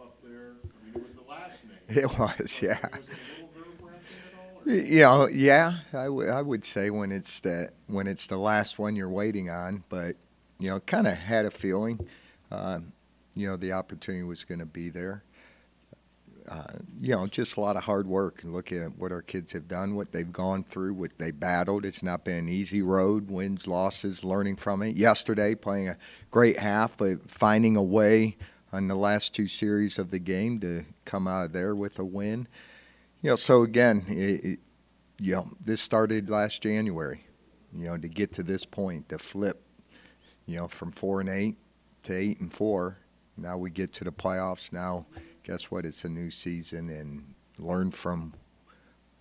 up there? I mean, it was the last name. It was, But, yeah. I mean, was it a little nerve-wracking at all? Or? You know, yeah, I would say when it's the last one you're waiting on, but kind of had a feeling, uh, the opportunity was going to be there. Just a lot of hard work. And look at what our kids have done, what they've gone through, what they battled. It's not been an easy road, wins, losses, learning from it. Yesterday, playing a great half, but finding a way on the last two series of the game to come out of there with a win. So again, this started last January. To get to this point, to flip, from 4-8 to 8-4. Now we get to the playoffs. Now, guess what? It's a new season, and learn from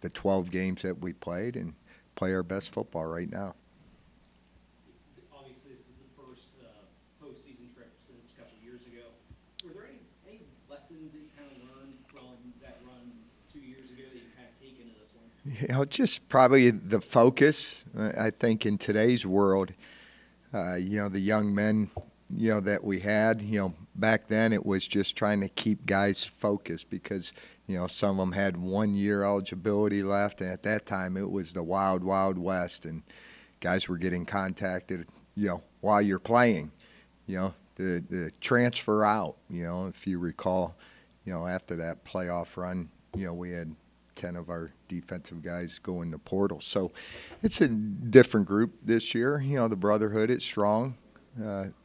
the 12 games that we played and play our best football right now. Obviously, this is the first postseason trip since a couple years ago. Were there any lessons that you kind of learned from that run 2 years ago that you kind of take into this one? Just probably the focus. I think in today's world, the young men, that we had, back then it was just trying to keep guys focused because, some of them had 1 year eligibility left. And at that time it was the wild, wild west, and guys were getting contacted, while you're playing, the transfer out, if you recall, after that playoff run, we had 10 of our defensive guys go in the portal. So it's a different group this year. The brotherhood is strong.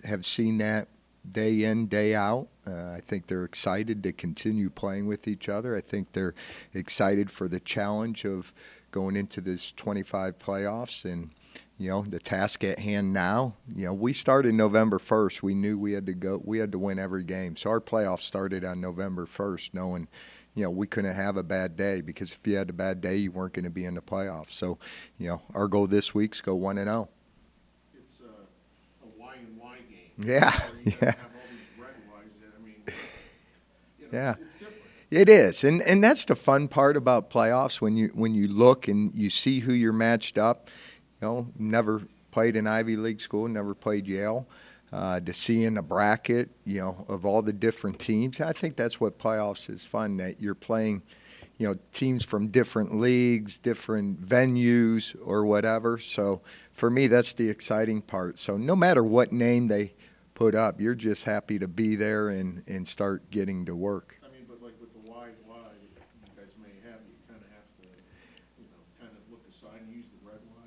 Have seen that day in, day out. I think they're excited to continue playing with each other. I think they're excited for the challenge of going into this 25 playoffs and, the task at hand now. We started November 1st. We knew we had to win every game. So our playoffs started on November 1st, knowing we couldn't have a bad day, because if you had a bad day, you weren't going to be in the playoffs. So, our goal this week's go 1-0. It's a Y and Y game. Yeah, You yeah. have all these red Ys that, I mean, Yeah. it's different. It is, and that's the fun part about playoffs when you look and you see who you're matched up. Never played an Ivy League school, never played Yale. To see in the bracket, of all the different teams, I think that's what playoffs is fun. That you're playing, teams from different leagues, different venues, or whatever. So for me, that's the exciting part. So no matter what name they put up, you're just happy to be there and start getting to work. I mean, but like with the Y that you guys may have, you kind of have to, kind of look aside and use the red Y.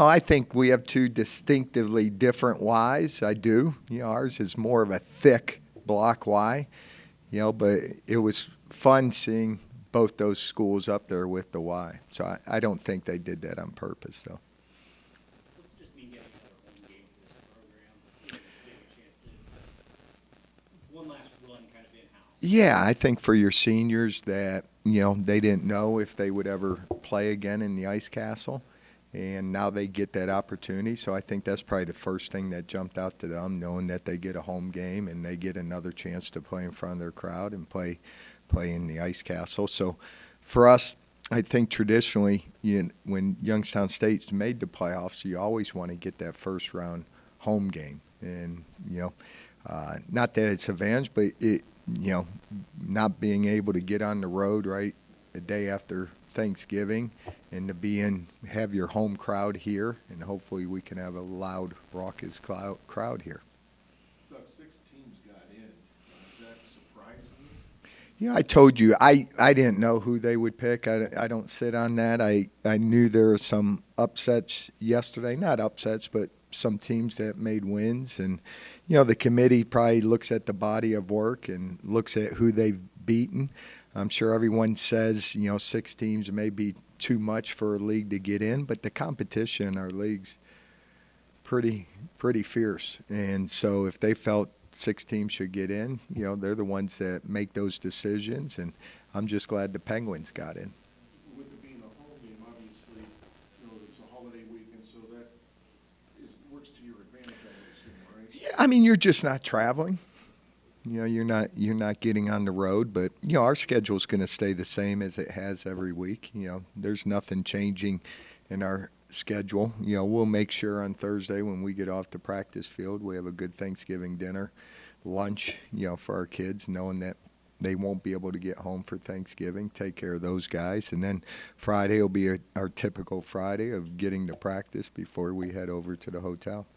I think we have two distinctively different Ys. I do. Ours is more of a thick block Y. But it was fun seeing both those schools up there with the Y. So I don't think they did that on purpose, though. What's it just mean getting another home game for this program? Just getting a chance to one last run kind of in-house. Yeah, I think for your seniors that, they didn't know if they would ever play again in the Ice Castle. And now they get that opportunity. So I think that's probably the first thing that jumped out to them, knowing that they get a home game and they get another chance to play in front of their crowd and play in the Ice Castle. So for us, I think traditionally, when Youngstown State's made the playoffs, you always want to get that first round home game. And, not that it's advantage, but not being able to get on the road right the day after Thanksgiving and to have your home crowd here, and hopefully we can have a loud, raucous crowd here. Doug, 6 teams got in. Is that surprising? I told you I didn't know who they would pick. I don't sit on that. I knew there were some upsets yesterday, not upsets, but some teams that made wins, and the committee probably looks at the body of work and looks at who they've beaten. I'm sure everyone says, 6 teams may be too much for a league to get in, but the competition in our league's pretty fierce. And so if they felt 6 teams should get in, they're the ones that make those decisions, and I'm just glad the Penguins got in. With it being a home game, obviously, it's a holiday weekend, so that works to your advantage, I would assume, right? Yeah, I mean, you're just not traveling. You're not getting on the road, but our schedule is going to stay the same as it has every week. There's nothing changing in our schedule. We'll make sure on Thursday when we get off the practice field we have a good Thanksgiving dinner lunch, for our kids, knowing that they won't be able to get home for Thanksgiving, take care of those guys. And then Friday will be our typical Friday of getting to practice before we head over to the hotel.